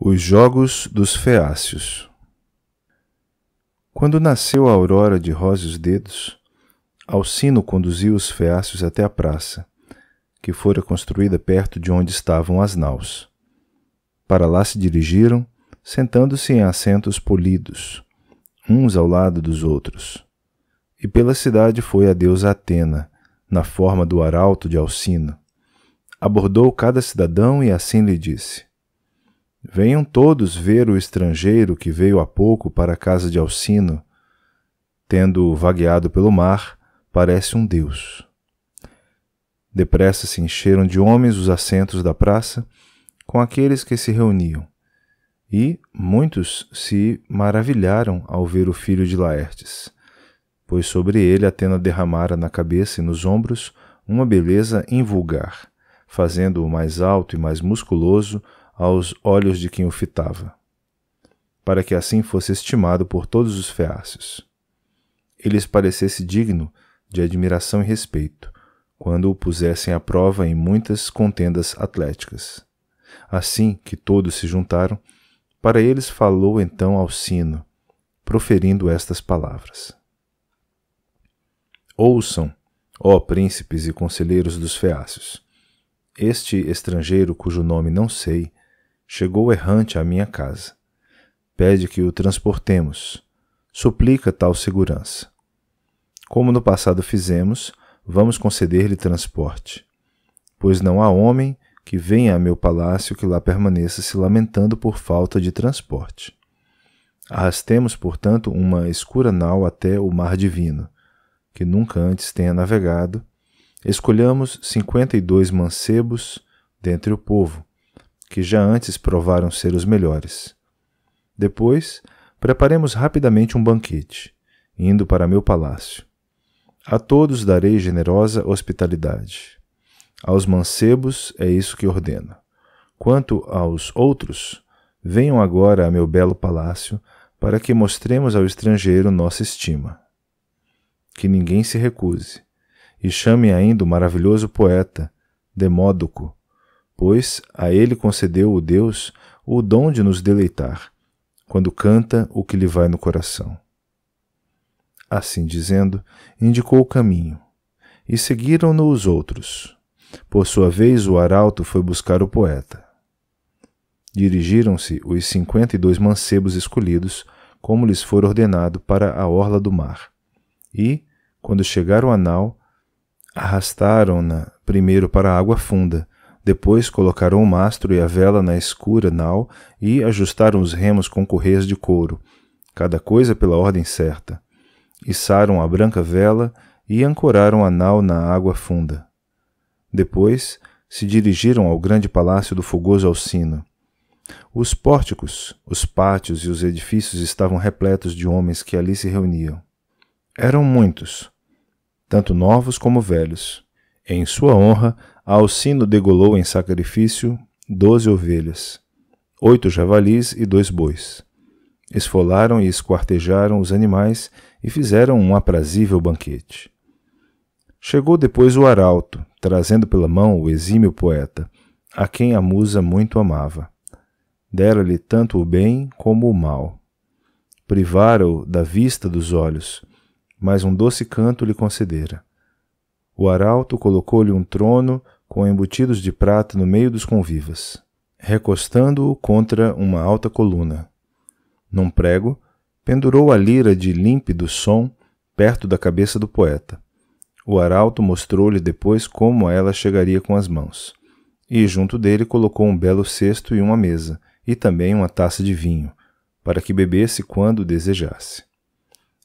Os Jogos dos Feácios. Quando nasceu a aurora de róseos dedos, Alcino conduziu os feácios até a praça, que fora construída perto de onde estavam as naus. Para lá se dirigiram, sentando-se em assentos polidos, uns ao lado dos outros. E pela cidade foi a deusa Atena, na forma do arauto de Alcino. Abordou cada cidadão e assim lhe disse: Venham todos ver o estrangeiro que veio há pouco para a casa de Alcino. Tendo vagueado pelo mar, parece um deus. Depressa se encheram de homens os assentos da praça, com aqueles que se reuniam, e muitos se maravilharam ao ver o filho de Laertes, pois sobre ele Atena derramara na cabeça e nos ombros uma beleza invulgar, fazendo-o mais alto e mais musculoso aos olhos de quem o fitava, para que assim fosse estimado por todos os feácios. E lhes parecesse digno de admiração e respeito, quando o pusessem à prova em muitas contendas atléticas. Assim que todos se juntaram, para eles falou então Alcino, proferindo estas palavras: Ouçam, ó príncipes e conselheiros dos feácios, este estrangeiro cujo nome não sei, chegou errante à minha casa. Pede que o transportemos. Suplica tal segurança. Como no passado fizemos, vamos conceder-lhe transporte. Pois não há homem que venha a meu palácio que lá permaneça se lamentando por falta de transporte. Arrastemos, portanto, uma escura nau até o mar divino, que nunca antes tenha navegado. Escolhamos 52 mancebos dentre o povo, que já antes provaram ser os melhores. Depois, preparemos rapidamente um banquete, indo para meu palácio. A todos darei generosa hospitalidade. Aos mancebos é isso que ordeno. Quanto aos outros, venham agora a meu belo palácio, para que mostremos ao estrangeiro nossa estima. Que ninguém se recuse, e chame ainda o maravilhoso poeta, Demódoco, pois a ele concedeu o Deus o dom de nos deleitar, quando canta o que lhe vai no coração. Assim dizendo, indicou o caminho, e seguiram-no os outros. Por sua vez, o arauto foi buscar o poeta. Dirigiram-se os 52 mancebos escolhidos, como lhes for ordenado, para a orla do mar. E, quando chegaram à nau, arrastaram-na primeiro para a água funda, depois colocaram o mastro e a vela na escura nau e ajustaram os remos com correias de couro, cada coisa pela ordem certa. Içaram a branca vela e ancoraram a nau na água funda. Depois se dirigiram ao grande palácio do fogoso Alcino. Os pórticos, os pátios e os edifícios estavam repletos de homens que ali se reuniam. Eram muitos, tanto novos como velhos. Em sua honra, Alcino degolou em sacrifício 12 ovelhas, 8 javalis e 2 bois. Esfolaram e esquartejaram os animais e fizeram um aprazível banquete. Chegou depois o arauto, trazendo pela mão o exímio poeta, a quem a musa muito amava. Dera-lhe tanto o bem como o mal. Privara-o da vista dos olhos, mas um doce canto lhe concedera. O arauto colocou-lhe um trono com embutidos de prata no meio dos convivas, recostando-o contra uma alta coluna. Num prego, pendurou a lira de límpido som perto da cabeça do poeta. O arauto mostrou-lhe depois como a ela chegaria com as mãos, e junto dele colocou um belo cesto e uma mesa, e também uma taça de vinho, para que bebesse quando desejasse.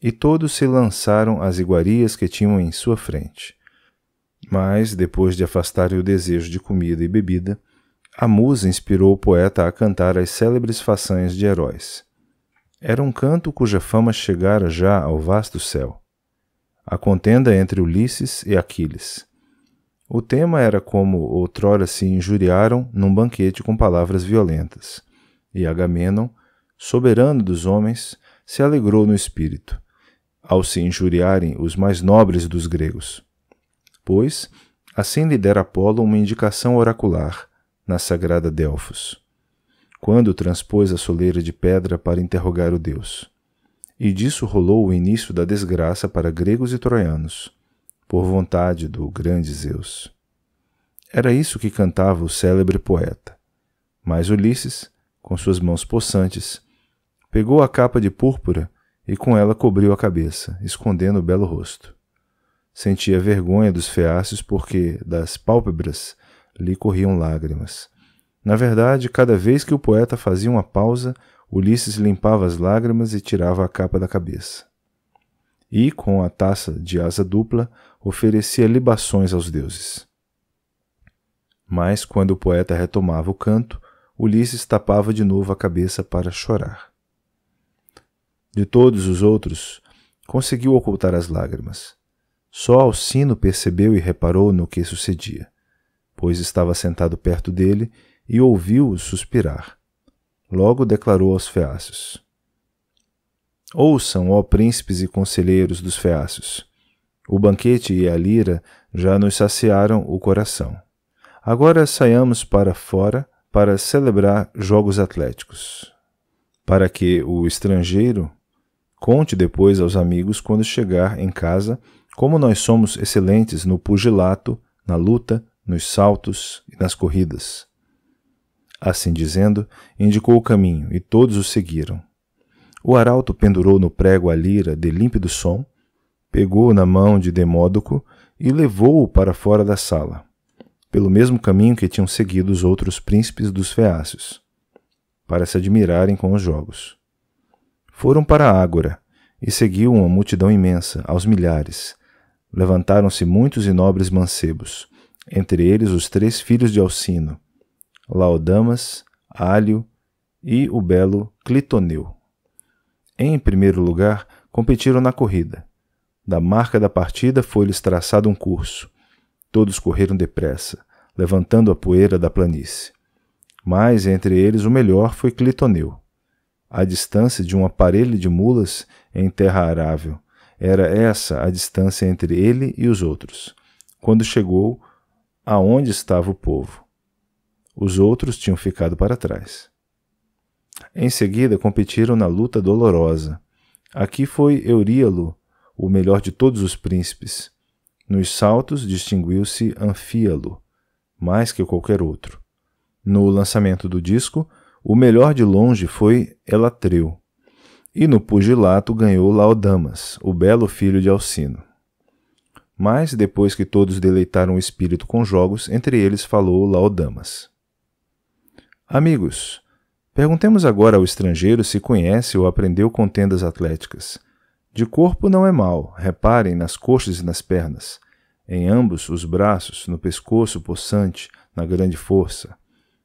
E todos se lançaram às iguarias que tinham em sua frente. Mas, depois de afastarem o desejo de comida e bebida, a musa inspirou o poeta a cantar as célebres façanhas de heróis. Era um canto cuja fama chegara já ao vasto céu. A contenda entre Ulisses e Aquiles. O tema era como outrora se injuriaram num banquete com palavras violentas, e Agamenon, soberano dos homens, se alegrou no espírito, ao se injuriarem os mais nobres dos gregos. Pois, assim lhe dera Apolo uma indicação oracular na sagrada Delfos. quando transpôs a soleira de pedra para interrogar o deus. E disso rolou o início da desgraça para gregos e troianos, por vontade do grande Zeus. Era isso que cantava o célebre poeta. Mas Ulisses, com suas mãos possantes, pegou a capa de púrpura e com ela cobriu a cabeça, escondendo o belo rosto. Sentia vergonha dos feácios porque das pálpebras lhe corriam lágrimas. Na verdade, cada vez que o poeta fazia uma pausa, Ulisses limpava as lágrimas e tirava a capa da cabeça. E, com a taça de asa dupla, oferecia libações aos deuses. Mas, quando o poeta retomava o canto, Ulisses tapava de novo a cabeça para chorar. De todos os outros, conseguiu ocultar as lágrimas. Só Alcino percebeu e reparou no que sucedia, pois estava sentado perto dele e ouviu-o suspirar. Logo declarou aos feácios: Ouçam, ó príncipes e conselheiros dos feácios. O banquete e a lira já nos saciaram o coração. Agora saiamos para fora para celebrar jogos atléticos, para que o estrangeiro conte depois aos amigos quando chegar em casa como nós somos excelentes no pugilato, na luta, nos saltos e nas corridas. Assim dizendo, indicou o caminho e todos o seguiram. O arauto pendurou no prego a lira de límpido som, pegou na mão de Demódoco e levou-o para fora da sala, pelo mesmo caminho que tinham seguido os outros príncipes dos feácios, para se admirarem com os jogos. Foram para a ágora e seguiu uma multidão imensa, aos milhares. Levantaram-se muitos e nobres mancebos, entre eles os 3 filhos de Alcino, Laodamas, Álio e o belo Clitoneu. Em primeiro lugar, competiram na corrida. Da marca da partida foi-lhes traçado um curso. Todos correram depressa, levantando a poeira da planície. Mas entre eles o melhor foi Clitoneu. A distância de um aparelho de mulas em terra arável. Era essa a distância entre ele e os outros, quando chegou aonde estava o povo. Os outros tinham ficado para trás. Em seguida competiram na luta dolorosa. Aqui foi Euríalo, o melhor de todos os príncipes. Nos saltos distinguiu-se Anfíalo, mais que qualquer outro. No lançamento do disco, o melhor de longe foi Elatreu. E no pugilato ganhou Laodamas, o belo filho de Alcino. Mas, depois que todos deleitaram o espírito com jogos, entre eles falou Laodamas. Amigos, perguntemos agora ao estrangeiro se conhece ou aprendeu contendas atléticas. De corpo não é mau, reparem nas coxas e nas pernas, em ambos os braços, no pescoço possante, na grande força.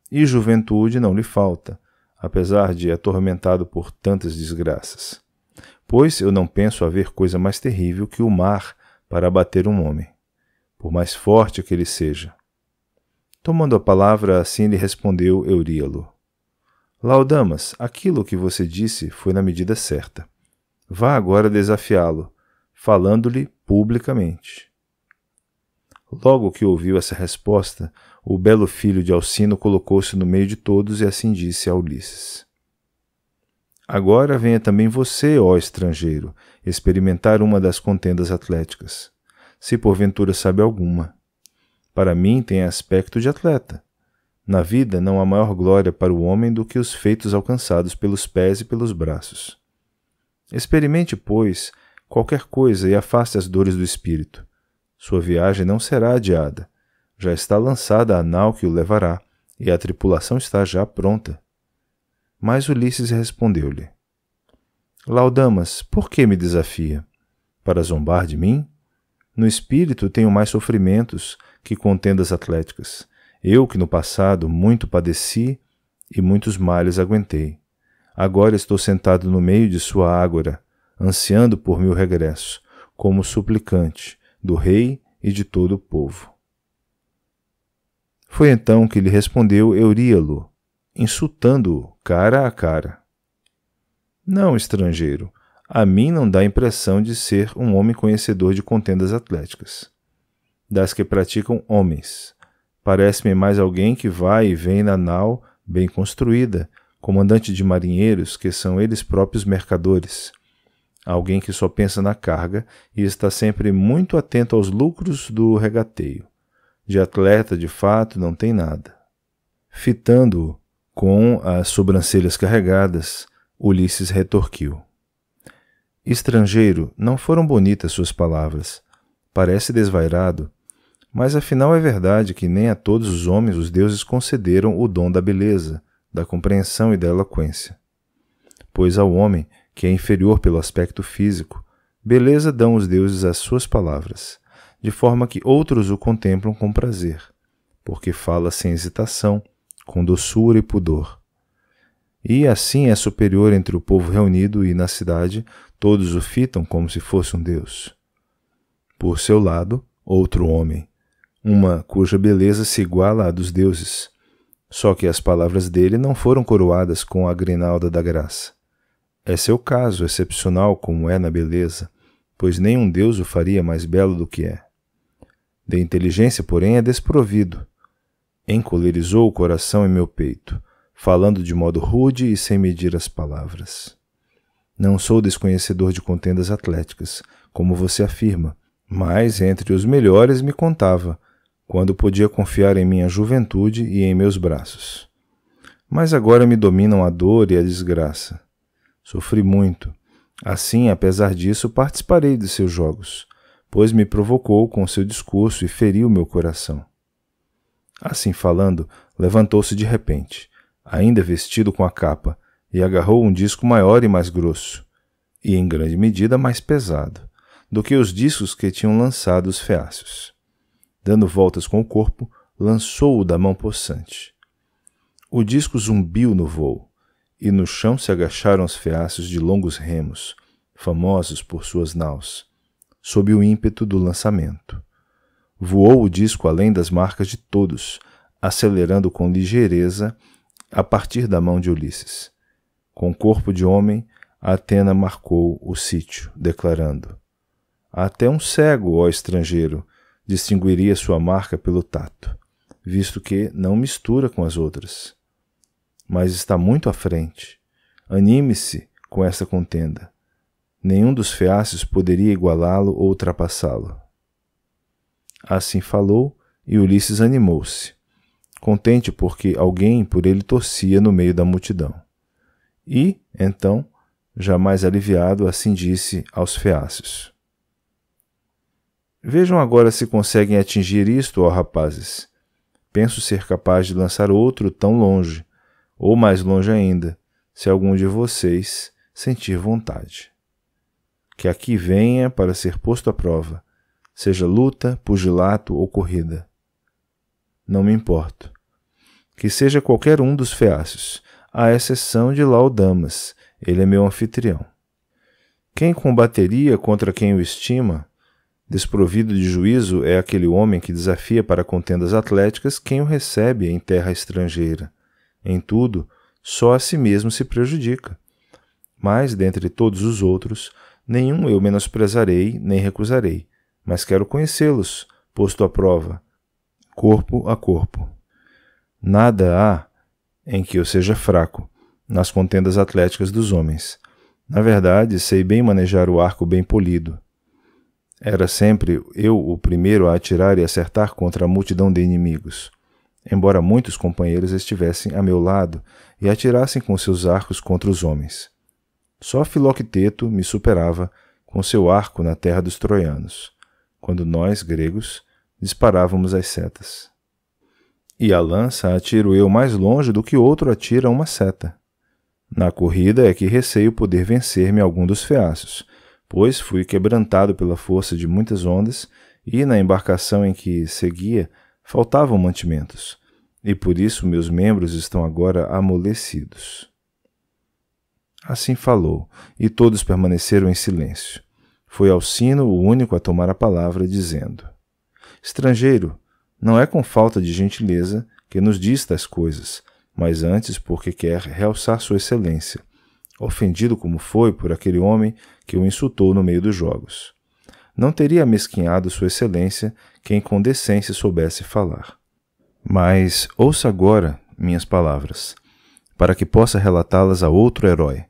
E juventude não lhe falta, apesar de atormentado por tantas desgraças. Pois eu não penso haver coisa mais terrível que o mar para abater um homem, por mais forte que ele seja. Tomando a palavra, assim lhe respondeu Euríalo. Laodamas, aquilo que você disse foi na medida certa. Vá agora desafiá-lo, falando-lhe publicamente. Logo que ouviu essa resposta, o belo filho de Alcino colocou-se no meio de todos e assim disse a Ulisses. Agora venha também você, ó estrangeiro, experimentar uma das contendas atléticas, se porventura sabe alguma. Para mim tem aspecto de atleta. Na vida não há maior glória para o homem do que os feitos alcançados pelos pés e pelos braços. Experimente, pois, qualquer coisa e afaste as dores do espírito. Sua viagem não será adiada. Já está lançada a nau que o levará, e a tripulação está já pronta. Mas Ulisses respondeu-lhe: Laodamas, por que me desafia? Para zombar de mim? No espírito tenho mais sofrimentos que contendas atléticas. Eu que no passado muito padeci e muitos males aguentei. Agora estou sentado no meio de sua ágora, ansiando por meu regresso, como suplicante do rei e de todo o povo. Foi então que lhe respondeu Euríalo, insultando-o cara a cara. Não, estrangeiro, a mim não dá a impressão de ser um homem conhecedor de contendas atléticas. Das que praticam homens. Parece-me mais alguém que vai e vem na nau bem construída, comandante de marinheiros que são eles próprios mercadores, alguém que só pensa na carga e está sempre muito atento aos lucros do regateio. De atleta, de fato, não tem nada. Fitando-o com as sobrancelhas carregadas, Ulisses retorquiu: Estrangeiro, não foram bonitas suas palavras. Parece desvairado, mas afinal é verdade que nem a todos os homens os deuses concederam o dom da beleza, da compreensão e da eloquência. Pois ao homem, que é inferior pelo aspecto físico, beleza dão os deuses às suas palavras, de forma que outros o contemplam com prazer, porque fala sem hesitação, com doçura e pudor. E assim é superior entre o povo reunido e na cidade todos o fitam como se fosse um deus. Por seu lado, outro homem, uma cuja beleza se iguala à dos deuses, só que as palavras dele não foram coroadas com a grinalda da graça. É seu caso excepcional como é na beleza, pois nenhum deus o faria mais belo do que é. De inteligência, porém, é desprovido. Encolerizou o coração em meu peito, falando de modo rude e sem medir as palavras. Não sou desconhecedor de contendas atléticas, como você afirma, mas entre os melhores me contava, quando podia confiar em minha juventude e em meus braços. Mas agora me dominam a dor e a desgraça. Sofri muito. Assim, apesar disso, participarei de seus jogos, pois me provocou com seu discurso e feriu meu coração. Assim falando, levantou-se de repente, ainda vestido com a capa, e agarrou um disco maior e mais grosso, e em grande medida mais pesado, do que os discos que tinham lançado os feácios. Dando voltas com o corpo, lançou-o da mão possante. O disco zumbiu no vôo, e no chão se agacharam os feácios de longos remos, famosos por suas naus, sob o ímpeto do lançamento. Voou o disco além das marcas de todos, acelerando com ligeireza a partir da mão de Ulisses. Com corpo de homem, Atena marcou o sítio, declarando: Até um cego, ó estrangeiro, distinguiria sua marca pelo tato, visto que não mistura com as outras. Mas está muito à frente. Anime-se com essa contenda. Nenhum dos feácios poderia igualá-lo ou ultrapassá-lo. Assim falou, e Ulisses animou-se, contente porque alguém por ele torcia no meio da multidão. E, então, já mais aliviado, assim disse aos feácios: Vejam agora se conseguem atingir isto, ó rapazes. Penso ser capaz de lançar outro tão longe, ou mais longe ainda, se algum de vocês sentir vontade. Que aqui venha para ser posto à prova, seja luta, pugilato ou corrida. Não me importo. Que seja qualquer um dos feácios, à exceção de Laodamas, ele é meu anfitrião. Quem combateria contra quem o estima? Desprovido de juízo é aquele homem que desafia para contendas atléticas quem o recebe em terra estrangeira. Em tudo, só a si mesmo se prejudica. Mas, dentre todos os outros, nenhum eu menosprezarei nem recusarei, mas quero conhecê-los, posto à prova, corpo a corpo. Nada há em que eu seja fraco, nas contendas atléticas dos homens. Na verdade, sei bem manejar o arco bem polido. Era sempre eu o primeiro a atirar e acertar contra a multidão de inimigos, embora muitos companheiros estivessem a meu lado e atirassem com seus arcos contra os homens. Só Filocteto me superava com seu arco na terra dos troianos, quando nós, gregos, disparávamos as setas. E a lança atiro eu mais longe do que outro atira uma seta. Na corrida é que receio poder vencer-me algum dos feácios, pois fui quebrantado pela força de muitas ondas e na embarcação em que seguia faltavam mantimentos, e por isso meus membros estão agora amolecidos. Assim falou, e todos permaneceram em silêncio. Foi Alcino o único a tomar a palavra, dizendo: Estrangeiro, não é com falta de gentileza que nos diz tais coisas, mas antes porque quer realçar sua excelência, ofendido como foi por aquele homem que o insultou no meio dos jogos. Não teria amesquinhado sua excelência quem com decência soubesse falar. Mas ouça agora minhas palavras. para que possa relatá-las a outro herói,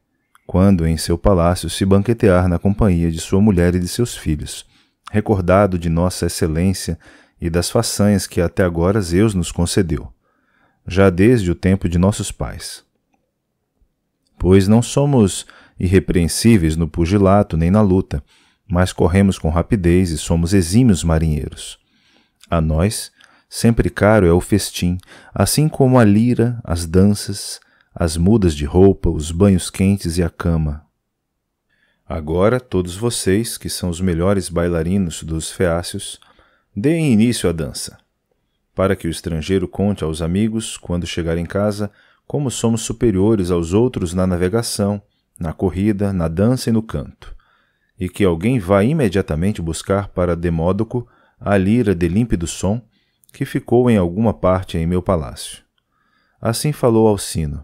quando em seu palácio se banquetear na companhia de sua mulher e de seus filhos, recordado de nossa excelência e das façanhas que até agora Zeus nos concedeu, já desde o tempo de nossos pais. Pois não somos irrepreensíveis no pugilato nem na luta, mas corremos com rapidez e somos exímios marinheiros. A nós, sempre caro é o festim, assim como a lira, as danças, as mudas de roupa, os banhos quentes e a cama. Agora, todos vocês, que são os melhores bailarinos dos feácios, deem início à dança, para que o estrangeiro conte aos amigos, quando chegar em casa, como somos superiores aos outros na navegação, na corrida, na dança e no canto, e que alguém vá imediatamente buscar para Demódoco a lira de límpido som, que ficou em alguma parte em meu palácio. Assim falou Alcino,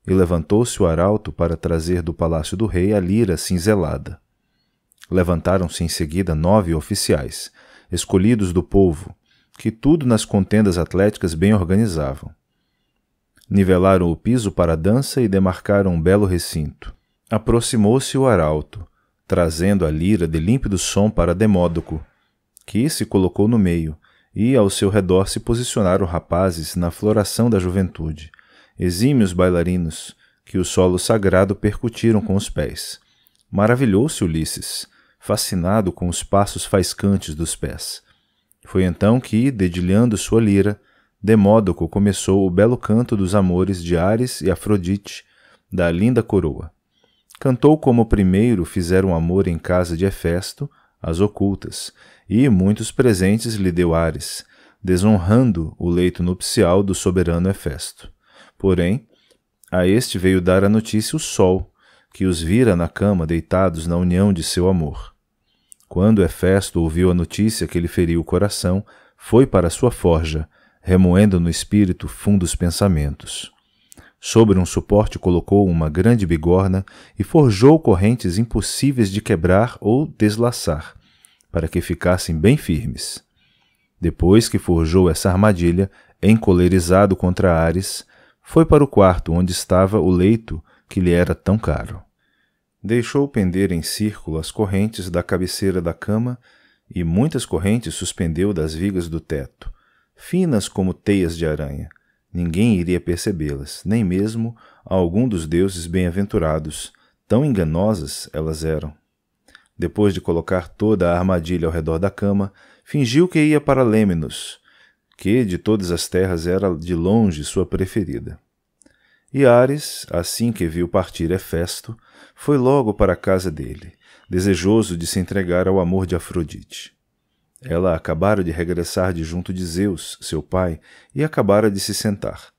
e levantou-se o arauto para trazer do palácio do rei a lira cinzelada. Levantaram-se em seguida 9 oficiais, escolhidos do povo, que tudo nas contendas atléticas bem organizavam. Nivelaram o piso para a dança e demarcaram um belo recinto. Aproximou-se o arauto, trazendo a lira de límpido som para Demódoco, que se colocou no meio, e ao seu redor se posicionaram rapazes na floração da juventude, exímios bailarinos, que o solo sagrado percutiram com os pés. Maravilhou-se Ulisses, fascinado com os passos faiscantes dos pés. Foi então que, dedilhando sua lira, Demódoco começou o belo canto dos amores de Ares e Afrodite, da linda coroa. Cantou como primeiro fizeram amor em casa de Hefesto, as ocultas, e muitos presentes lhe deu Ares, desonrando o leito nupcial do soberano Hefesto. Porém, a este veio dar a notícia o Sol, que os vira na cama deitados na união de seu amor. Quando Hefesto ouviu a notícia que lhe feriu o coração, foi para sua forja, remoendo no espírito fundos pensamentos. Sobre um suporte colocou uma grande bigorna e forjou correntes impossíveis de quebrar ou deslaçar, para que ficassem bem firmes. Depois que forjou essa armadilha, encolerizado contra Ares, foi para o quarto onde estava o leito que lhe era tão caro. Deixou pender em círculo as correntes da cabeceira da cama e muitas correntes suspendeu das vigas do teto, finas como teias de aranha. Ninguém iria percebê-las, nem mesmo algum dos deuses bem-aventurados, tão enganosas elas eram. Depois de colocar toda a armadilha ao redor da cama, fingiu que ia para Lêmenos, que de todas as terras era de longe sua preferida. E Ares, assim que viu partir Hefesto, foi logo para a casa dele, desejoso de se entregar ao amor de Afrodite. Ela acabara de regressar de junto de Zeus, seu pai, e acabara de se sentar.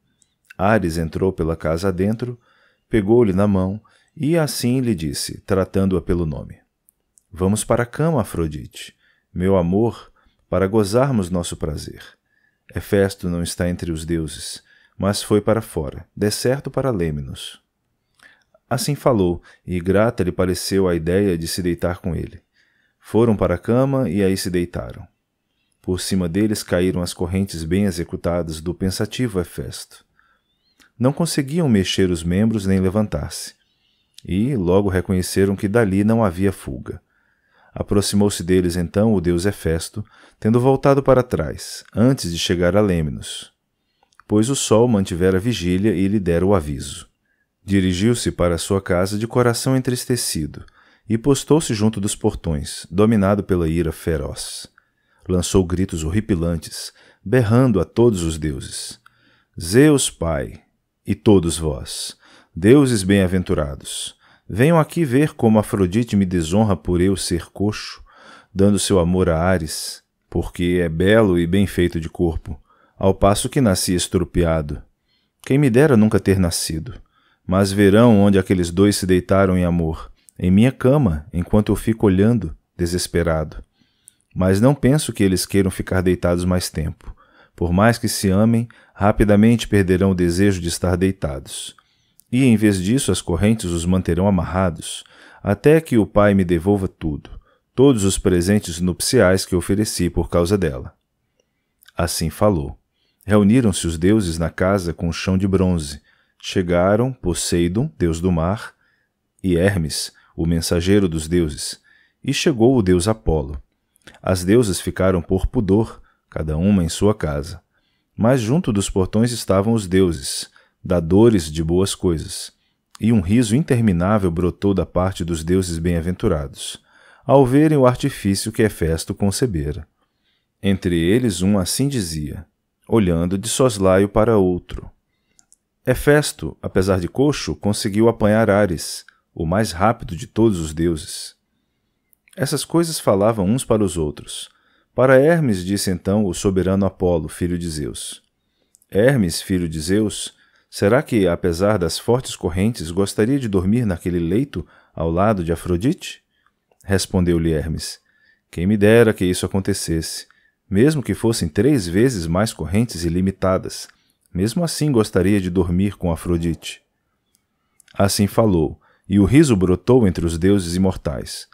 Ares entrou pela casa adentro, pegou-lhe na mão e assim lhe disse, tratando-a pelo nome: "Vamos para a cama, Afrodite, meu amor, para gozarmos nosso prazer. Hefesto não está entre os deuses, mas foi para fora, decerto para Lêmenos." Assim falou, e grata lhe pareceu a ideia de se deitar com ele. Foram para a cama e aí se deitaram. Por cima deles caíram as correntes bem executadas do pensativo Hefesto. Não conseguiam mexer os membros nem levantar-se, e logo reconheceram que dali não havia fuga. Aproximou-se deles então o deus Hefesto, tendo voltado para trás, antes de chegar a Lêmenos, pois o sol mantivera vigília e lhe dera o aviso. Dirigiu-se para sua casa de coração entristecido, e postou-se junto dos portões, dominado pela ira feroz. Lançou gritos horripilantes, berrando a todos os deuses: "Zeus Pai, e todos vós, deuses bem-aventurados, venham aqui ver como Afrodite me desonra por eu ser coxo, dando seu amor a Ares, porque é belo e bem feito de corpo, ao passo que nasci estrupiado. Quem me dera nunca ter nascido. Mas verão onde aqueles dois se deitaram em amor, em minha cama, enquanto eu fico olhando, desesperado. Mas não penso que eles queiram ficar deitados mais tempo. Por mais que se amem, rapidamente perderão o desejo de estar deitados. E, em vez disso, as correntes os manterão amarrados, até que o pai me devolva tudo, todos os presentes nupciais que ofereci por causa dela." Assim falou. Reuniram-se os deuses na casa com o chão de bronze, chegaram Poseidon, deus do mar, e Hermes, o mensageiro dos deuses, e chegou o deus Apolo. As deusas ficaram por pudor, cada uma em sua casa. Mas junto dos portões estavam os deuses, dadores de boas coisas, e um riso interminável brotou da parte dos deuses bem-aventurados, ao verem o artifício que Hefesto concebera. Entre eles um assim dizia, olhando de soslaio para outro. Hefesto, apesar de coxo, conseguiu apanhar Ares, o mais rápido de todos os deuses. Essas coisas falavam uns para os outros. Para Hermes disse então o soberano Apolo, filho de Zeus. Hermes, filho de Zeus, será que, apesar das fortes correntes, gostaria de dormir naquele leito ao lado de Afrodite? Respondeu-lhe Hermes, quem me dera que isso acontecesse, mesmo que fossem 3 vezes mais correntes ilimitadas. Mesmo assim gostaria de dormir com Afrodite. Assim falou, e o riso brotou entre os deuses imortais.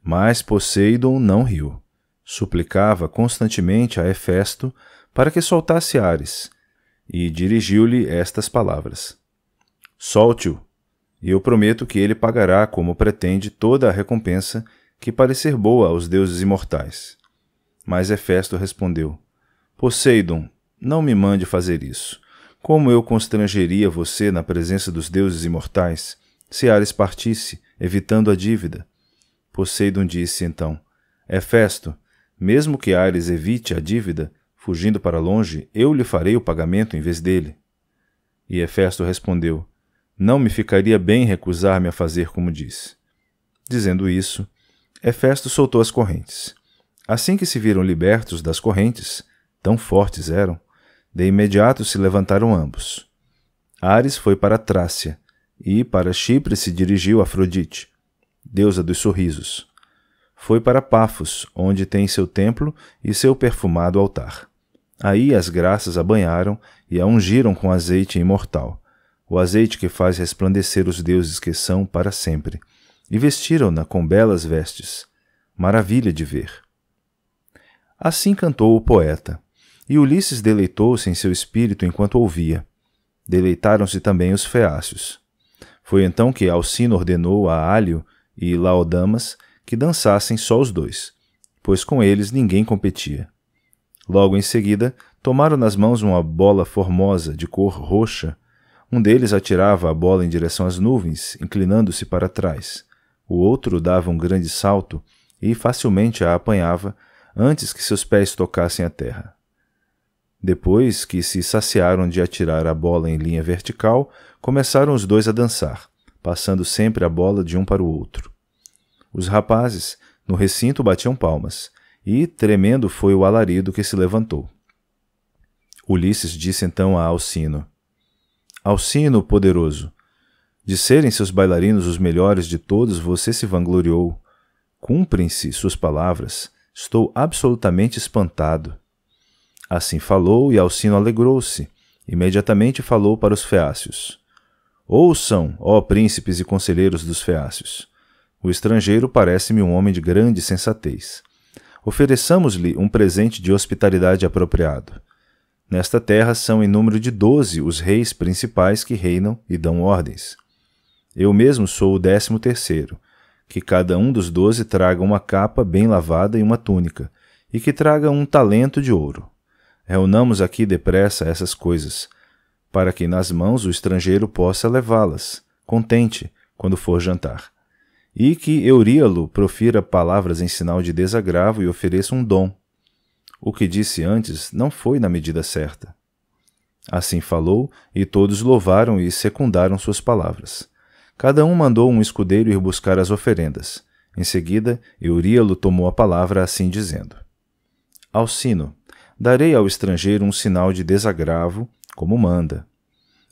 Mas Poseidon não riu. Suplicava constantemente a Hefesto para que soltasse Ares, e dirigiu-lhe estas palavras. Solte-o, e eu prometo que ele pagará como pretende toda a recompensa que parecer boa aos deuses imortais. Mas Hefesto respondeu, Poseidon, não me mande fazer isso. Como eu constrangeria você na presença dos deuses imortais, se Ares partisse, evitando a dívida? Poseidon disse então, Hefesto, mesmo que Ares evite a dívida, fugindo para longe, eu lhe farei o pagamento em vez dele. E Hefesto respondeu, não me ficaria bem recusar-me a fazer como disse. Dizendo isso, Hefesto soltou as correntes. Assim que se viram libertos das correntes, tão fortes eram, de imediato se levantaram ambos. Ares foi para a Trácia, e para Chipre se dirigiu Afrodite, deusa dos sorrisos. Foi para Pafos, onde tem seu templo e seu perfumado altar. Aí as graças a banharam e a ungiram com azeite imortal, o azeite que faz resplandecer os deuses que são para sempre, e vestiram-na com belas vestes, maravilha de ver. Assim cantou o poeta, e Ulisses deleitou-se em seu espírito enquanto ouvia. Deleitaram-se também os feácios. Foi então que Alcino ordenou a Álio e Laodamas que dançassem só os dois, pois com eles ninguém competia. Logo em seguida, tomaram nas mãos uma bola formosa de cor roxa. Um deles atirava a bola em direção às nuvens, inclinando-se para trás. O outro dava um grande salto e facilmente a apanhava antes que seus pés tocassem a terra. Depois que se saciaram de atirar a bola em linha vertical, começaram os dois a dançar, passando sempre a bola de um para o outro. Os rapazes, no recinto, batiam palmas, e tremendo foi o alarido que se levantou. Ulisses disse então a Alcino, Alcino, poderoso, de serem seus bailarinos os melhores de todos, você se vangloriou. Cumprem-se suas palavras. Estou absolutamente espantado. Assim falou, e Alcino alegrou-se. Imediatamente falou para os feácios. Ouçam, ó príncipes e conselheiros dos feácios. O estrangeiro parece-me um homem de grande sensatez. Ofereçamos-lhe um presente de hospitalidade apropriado. Nesta terra são em número de 12 os reis principais que reinam e dão ordens. Eu mesmo sou o 13º, que cada um dos 12 traga uma capa bem lavada e uma túnica, e que traga um talento de ouro. Reunamos aqui depressa essas coisas, para que nas mãos o estrangeiro possa levá-las, contente, quando for jantar. E que Euríalo profira palavras em sinal de desagravo e ofereça um dom. O que disse antes não foi na medida certa. Assim falou, e todos louvaram e secundaram suas palavras. Cada um mandou um escudeiro ir buscar as oferendas. Em seguida, Euríalo tomou a palavra assim dizendo, Alcino, darei ao estrangeiro um sinal de desagravo, como manda.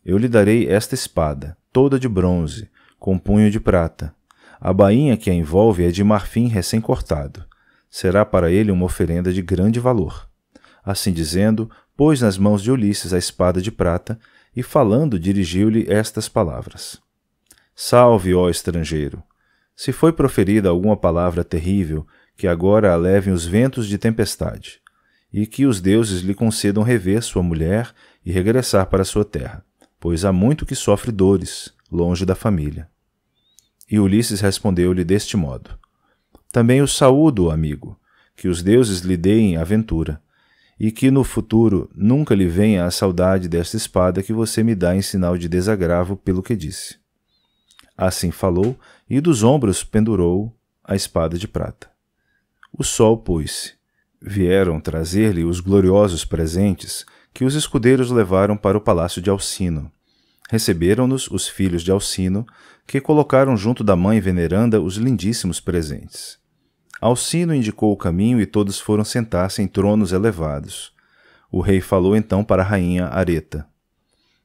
Eu lhe darei esta espada, toda de bronze, com punho de prata. A bainha que a envolve é de marfim recém-cortado. Será para ele uma oferenda de grande valor. Assim dizendo, pôs nas mãos de Ulisses a espada de prata e, falando, dirigiu-lhe estas palavras. Salve, ó estrangeiro! Se foi proferida alguma palavra terrível, que agora a levem os ventos de tempestade, e que os deuses lhe concedam rever sua mulher e regressar para sua terra. pois há muito que sofre dores, longe da família. E Ulisses respondeu-lhe deste modo: Também o saúdo, amigo, que os deuses lhe deem aventura, e que no futuro nunca lhe venha a saudade desta espada que você me dá em sinal de desagravo pelo que disse. Assim falou, e dos ombros pendurou a espada de prata. O sol pôs-se. Vieram trazer-lhe os gloriosos presentes que os escudeiros levaram para o palácio de Alcino. Receberam-nos os filhos de Alcino, que colocaram junto da mãe veneranda os lindíssimos presentes. Alcino indicou o caminho e todos foram sentar-se em tronos elevados. O rei falou então para a rainha Areta: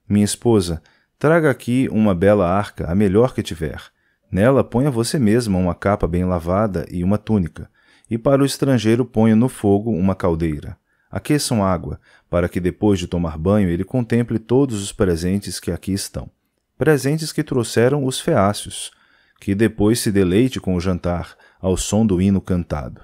Minha esposa, traga aqui uma bela arca, a melhor que tiver. Nela ponha você mesma uma capa bem lavada e uma túnica, e para o estrangeiro ponha no fogo uma caldeira. Aqueçam água, para que depois de tomar banho ele contemple todos os presentes que aqui estão. Presentes que trouxeram os feácios, que depois se deleite com o jantar, ao som do hino cantado.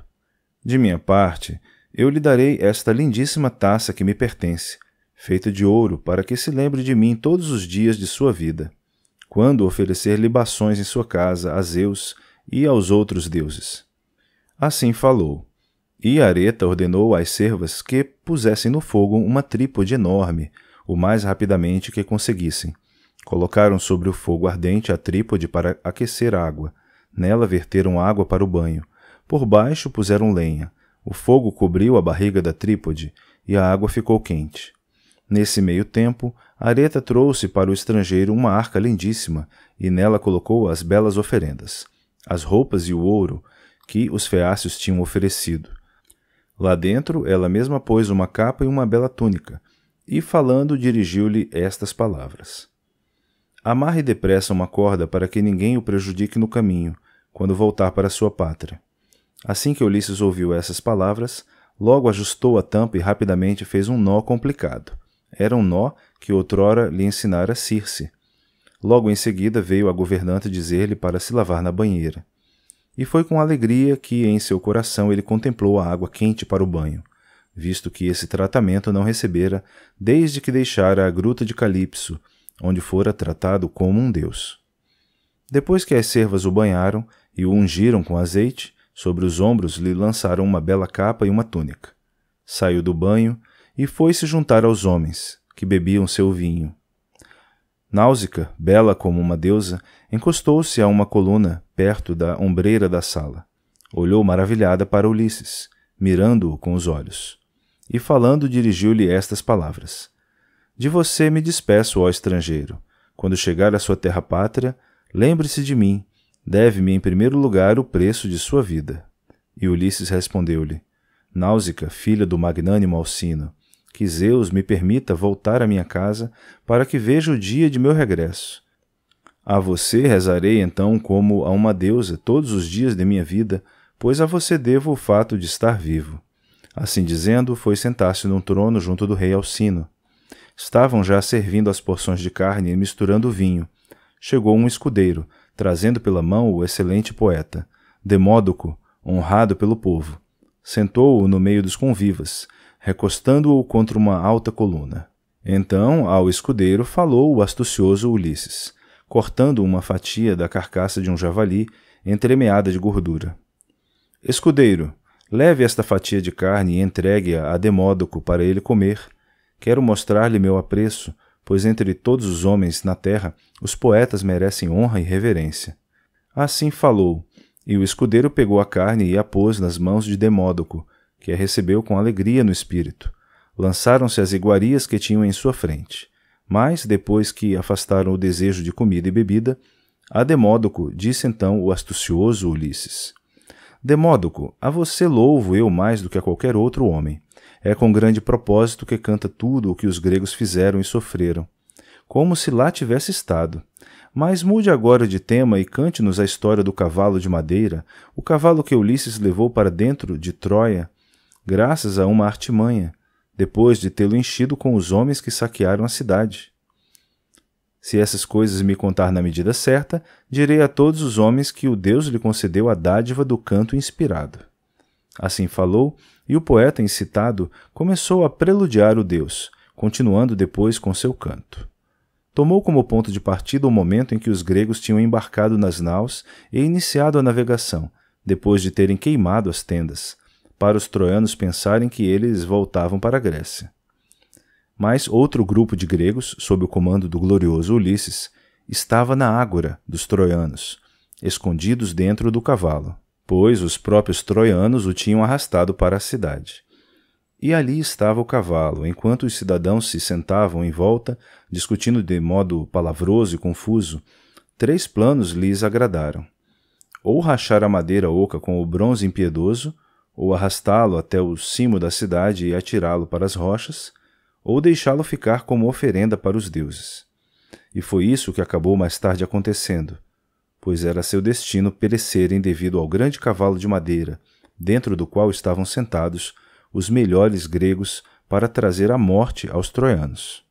De minha parte, eu lhe darei esta lindíssima taça que me pertence, feita de ouro, para que se lembre de mim todos os dias de sua vida, quando oferecer libações em sua casa a Zeus e aos outros deuses. Assim falou, e Areta ordenou às servas que pusessem no fogo uma trípode enorme, o mais rapidamente que conseguissem. Colocaram sobre o fogo ardente a trípode para aquecer água. Nela verteram água para o banho. Por baixo puseram lenha. O fogo cobriu a barriga da trípode e a água ficou quente. Nesse meio tempo, Areta trouxe para o estrangeiro uma arca lindíssima e nela colocou as belas oferendas, as roupas e o ouro que os feácios tinham oferecido. Lá dentro, ela mesma pôs uma capa e uma bela túnica, e falando dirigiu-lhe estas palavras: Amarre depressa uma corda para que ninguém o prejudique no caminho, quando voltar para sua pátria. Assim que Ulisses ouviu essas palavras, logo ajustou a tampa e rapidamente fez um nó complicado. Era um nó que outrora lhe ensinara Circe. Logo em seguida veio a governanta dizer-lhe para se lavar na banheira. E foi com alegria que em seu coração ele contemplou a água quente para o banho, visto que esse tratamento não recebera desde que deixara a gruta de Calipso, onde fora tratado como um deus. Depois que as servas o banharam e o ungiram com azeite, sobre os ombros lhe lançaram uma bela capa e uma túnica. Saiu do banho e foi se juntar aos homens, que bebiam seu vinho. Náusica, bela como uma deusa, encostou-se a uma coluna perto da ombreira da sala. Olhou maravilhada para Ulisses, mirando-o com os olhos. E falando dirigiu-lhe estas palavras: De você me despeço, ó estrangeiro. Quando chegar à sua terra pátria, lembre-se de mim, deve-me em primeiro lugar o preço de sua vida. E Ulisses respondeu-lhe: Náusica, filha do magnânimo Alcino, que Zeus me permita voltar à minha casa para que veja o dia de meu regresso. A você rezarei então como a uma deusa todos os dias de minha vida, pois a você devo o fato de estar vivo. Assim dizendo, foi sentar-se num trono junto do rei Alcino. Estavam já servindo as porções de carne e misturando o vinho. Chegou um escudeiro, trazendo pela mão o excelente poeta, Demódoco, honrado pelo povo. Sentou-o no meio dos convivas, recostando-o contra uma alta coluna. Então ao escudeiro falou o astucioso Ulisses, cortando uma fatia da carcaça de um javali entremeada de gordura. Escudeiro, leve esta fatia de carne e entregue-a a Demódoco para ele comer. Quero mostrar-lhe meu apreço, pois entre todos os homens na terra os poetas merecem honra e reverência. Assim falou, e o escudeiro pegou a carne e a pôs nas mãos de Demódoco, que a recebeu com alegria no espírito. Lançaram-se as iguarias que tinham em sua frente. Mas, depois que afastaram o desejo de comida e bebida, a Demódoco disse então o astucioso Ulisses: Demódoco, a você louvo eu mais do que a qualquer outro homem. É com grande propósito que canta tudo o que os gregos fizeram e sofreram, como se lá tivesse estado. Mas mude agora de tema e cante-nos a história do cavalo de madeira, o cavalo que Ulisses levou para dentro de Troia, graças a uma artimanha, depois de tê-lo enchido com os homens que saquearam a cidade. Se essas coisas me contar na medida certa, direi a todos os homens que o Deus lhe concedeu a dádiva do canto inspirado. Assim falou, e o poeta incitado começou a preludiar o Deus, continuando depois com seu canto. tomou como ponto de partida o momento em que os gregos tinham embarcado nas naus e iniciado a navegação, depois de terem queimado as tendas, para os troianos pensarem que eles voltavam para a Grécia. Mas outro grupo de gregos, sob o comando do glorioso Ulisses, estava na ágora dos troianos, escondidos dentro do cavalo, pois os próprios troianos o tinham arrastado para a cidade. E ali estava o cavalo, enquanto os cidadãos se sentavam em volta, discutindo de modo palavroso e confuso. 3 planos lhes agradaram: ou rachar a madeira oca com o bronze impiedoso, ou arrastá-lo até o cimo da cidade e atirá-lo para as rochas, ou deixá-lo ficar como oferenda para os deuses. E foi isso que acabou mais tarde acontecendo, pois era seu destino perecerem devido ao grande cavalo de madeira, dentro do qual estavam sentados os melhores gregos para trazer a morte aos troianos.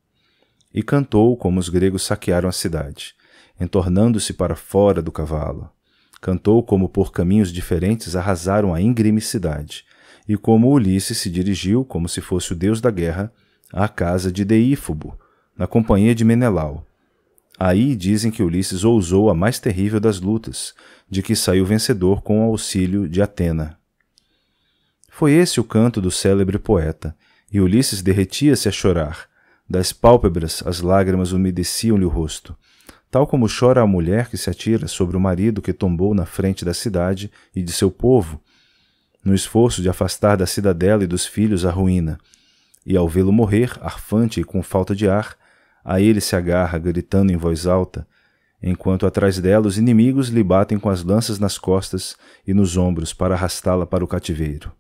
E cantou como os gregos saquearam a cidade, entornando-se para fora do cavalo. Cantou como por caminhos diferentes arrasaram a íngreme cidade, e como Ulisses se dirigiu, como se fosse o deus da guerra, à casa de Deífobo, na companhia de Menelau. Aí dizem que Ulisses ousou a mais terrível das lutas, de que saiu vencedor com o auxílio de Atena. Foi esse o canto do célebre poeta, e Ulisses derretia-se a chorar. Das pálpebras as lágrimas umedeciam-lhe o rosto, tal como chora a mulher que se atira sobre o marido que tombou na frente da cidade e de seu povo, no esforço de afastar da cidadela e dos filhos a ruína, e ao vê-lo morrer, arfante e com falta de ar, a ele se agarra, gritando em voz alta, enquanto atrás dela os inimigos lhe batem com as lanças nas costas e nos ombros para arrastá-la para o cativeiro,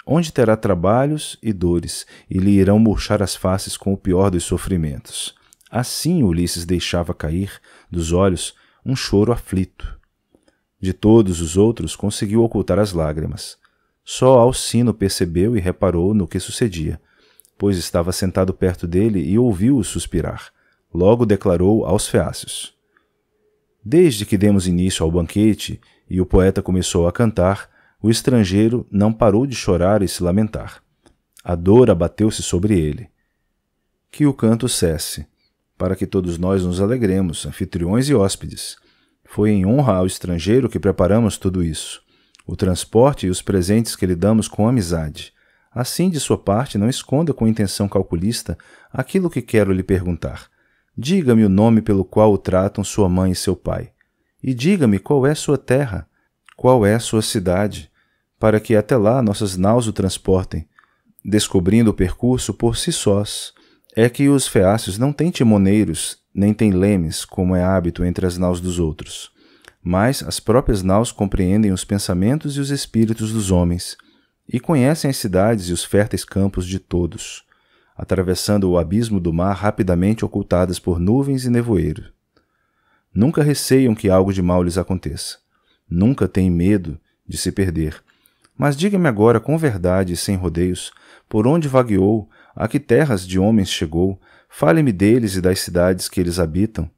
onde terá trabalhos e dores, e lhe irão murchar as faces com o pior dos sofrimentos. Assim Ulisses deixava cair dos olhos um choro aflito. De todos os outros conseguiu ocultar as lágrimas. Só Alcino percebeu e reparou no que sucedia, pois estava sentado perto dele e ouviu-o suspirar. Logo declarou aos feácios: Desde que demos início ao banquete e o poeta começou a cantar, o estrangeiro não parou de chorar e se lamentar. A dor abateu-se sobre ele. Que o canto cesse, para que todos nós nos alegremos, anfitriões e hóspedes. Foi em honra ao estrangeiro que preparamos tudo isso, o transporte e os presentes que lhe damos com amizade. Assim, de sua parte, não esconda com intenção calculista aquilo que quero lhe perguntar. Diga-me o nome pelo qual o tratam sua mãe e seu pai. E diga-me qual é sua terra, qual é sua cidade, para que até lá nossas naus o transportem. Descobrindo o percurso por si sós, é que os feácios não têm timoneiros, nem têm lemes, como é hábito entre as naus dos outros. Mas as próprias naus compreendem os pensamentos e os espíritos dos homens, e conhecem as cidades e os férteis campos de todos, atravessando o abismo do mar rapidamente ocultadas por nuvens e nevoeiro. Nunca receiam que algo de mal lhes aconteça. Nunca têm medo de se perder. Mas diga-me agora com verdade e sem rodeios, por onde vagueou, a que terras de homens chegou, fale-me deles e das cidades que eles habitam,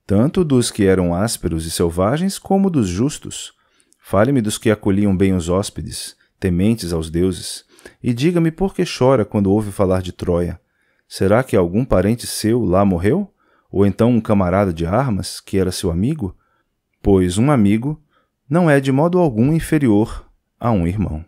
tanto dos que eram ásperos e selvagens como dos justos. Fale-me dos que acolhiam bem os hóspedes, tementes aos deuses, e diga-me por que chora quando ouve falar de Troia. Será que algum parente seu lá morreu? Ou então um camarada de armas, que era seu amigo? Pois um amigo não é de modo algum inferior a um irmão.